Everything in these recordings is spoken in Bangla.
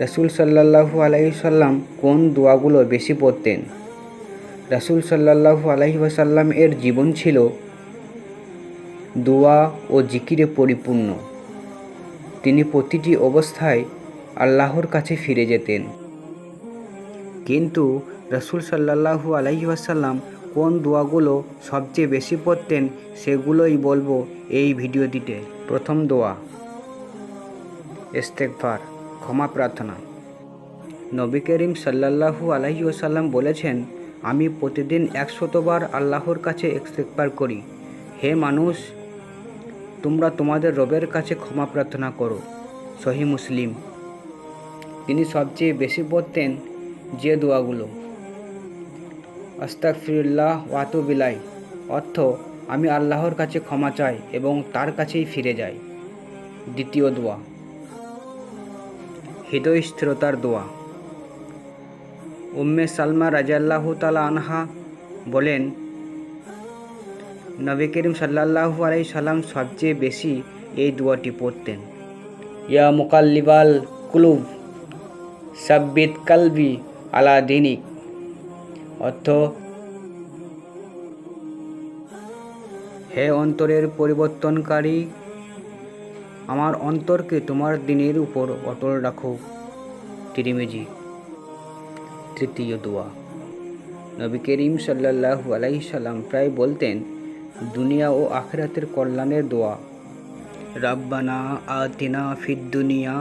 রাসূল সাল্লাল্লাহু আলাইহি সাল্লাম কোন দোয়াগুলো বেশি পড়তেন? রাসূল সাল্লাল্লাহু আলাইহি ওয়াসাল্লাম এর জীবন ছিল দোয়া ও জিকিরে পরিপূর্ণ। তিনি প্রতিটি অবস্থায় আল্লাহর কাছে ফিরে যেতেন। কিন্তু রাসূল সাল্লাল্লাহু আলাইহি ওয়াসাল্লাম কোন দোয়াগুলো সবচেয়ে বেশি পড়তেন সেগুলোই বলবো এই ভিডিওটিতে। প্রথম দোয়া, ইস্তেগফার, ক্ষমা প্রার্থনা। নবী করিম সাল্লাল্লাহু আলাইহি ওয়াসাল্লাম বলেছেন, আমি প্রতিদিন 100 বার আল্লাহর কাছে ইস্তেগফার করি। হে মানুষ, তোমরা তোমাদের রবের কাছে ক্ষমা প্রার্থনা করো। সহিহ মুসলিম। তিনি সবচেয়ে বেশি পড়তেন যে দোয়াগুলো, আস্তাগফিরুল্লাহ ওয়া আতুবু ইলাইহি, অর্থ আমি আল্লাহর কাছে ক্ষমা চাই এবং তার কাছেই ফিরে যাই। দ্বিতীয় দোয়া, হৃদয় স্থিরতার দোয়া। উম্মে সালমা রাদিয়াল্লাহু তাআলা আনহা বলেন, নবী করিম সাল্লাল্লাহু আলাইহি সাল্লাম সবচেয়ে বেশি এই দোয়াটি পড়তেন। ইয়া মুকাল্লিবাল কুলুব সাব্বিত কালবি আলা দীনিক, অর্থ হে অন্তরের পরিবর্তনকারী, আমার অন্তরকে তোমার দ্বীনের উপর অটল রাখো। তিরমিজি। তৃতীয় দোয়া, নবী করিম সাল্লাল্লাহু আলাইহি সাল্লাম প্রায় বলতেন দুনিয়া ও আখিরাতের কল্যাণের দোয়া, রাব্বানা আতিনা ফিদ দুনিয়া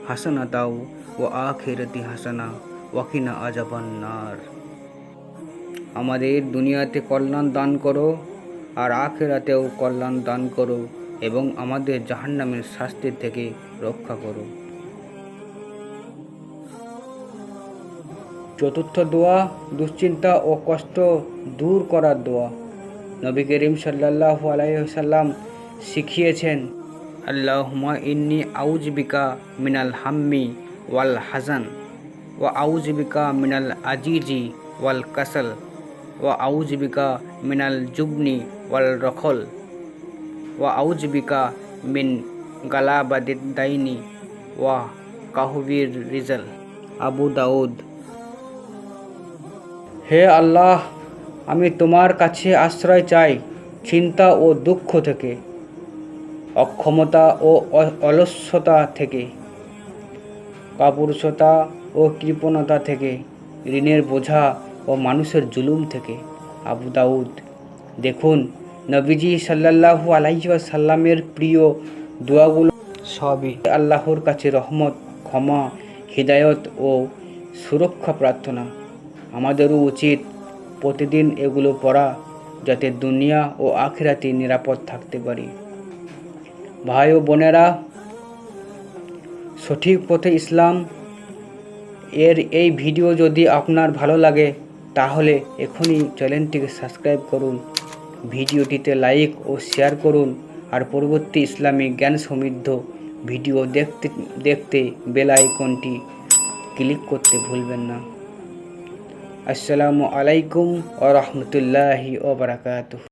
হাসানাতাও ওয়া আখিরাতি হাসানা ওয়া কিনা আযাবান নার। আমাদের দুনিয়াতে কল্যাণ দান করো আর আখিরাতেও কল্যাণ দান করো এবং আমাদের জাহান্নামের শাস্তি থেকে রক্ষা করো। চতুর্থ দোয়া, দুশ্চিন্তা ও কষ্ট দূর করার দোয়া। নবী করিম সাল্লাল্লাহু আলাইহি ওয়াসাল্লাম শিখিয়েছেন, আল্লাহুম্মা ইন্নী আউযু বিকা মিনাল হাম্মি ওয়াল হাযান ওয়া আউযু বিকা মিনাল আজিজি ওয়াল কাসাল ওয়া আউযু বিকা মিনাল জুবনি ওয়াল রখল ওয়া আউযু বিকা মিন গালাবাদিদ দাইনি ওয়া কাহবির রিজাল। আবু দাউদ। হে আল্লাহ, আমি তোমার কাছে আশ্রয় চাই চিন্তা ও দুঃখ থেকে, অক্ষমতা ও অলস্যতা থেকে, কাপুরুষতা ও কৃপণতা থেকে, ঋণের বোঝা ও মানুষের জুলুম থেকে। আবু দাউদ। দেখুন, নবীজি সাল্লাল্লাহু আলাইহি ওয়াসাল্লামের প্রিয় দোয়াগুলো সবই আল্লাহর কাছে রহমত, ক্ষমা, হিদায়ত ও সুরক্ষা প্রার্থনা। আমাদেরও উচিত প্রতিদিন এগুলো পড়া, যাতে দুনিয়া ও আখিরাতে নিরাপদ থাকতে পারি। ভাই ও বোনেরা, সঠিক পথে ইসলাম এর এই ভিডিও যদি আপনার ভালো লাগে তাহলে এখনই চ্যানেলটিকে সাবস্ক্রাইব করুন, ভিডিওটিতে লাইক ও শেয়ার করুন আর পরবর্তী ইসলামিক জ্ঞান সমৃদ্ধ ভিডিও দেখতে বেল আইকনটি ক্লিক করতে ভুলবেন না। আসসালামু আলাইকুম ওয়া রাহমাতুল্লাহি ওয়া বারাকাতুহু।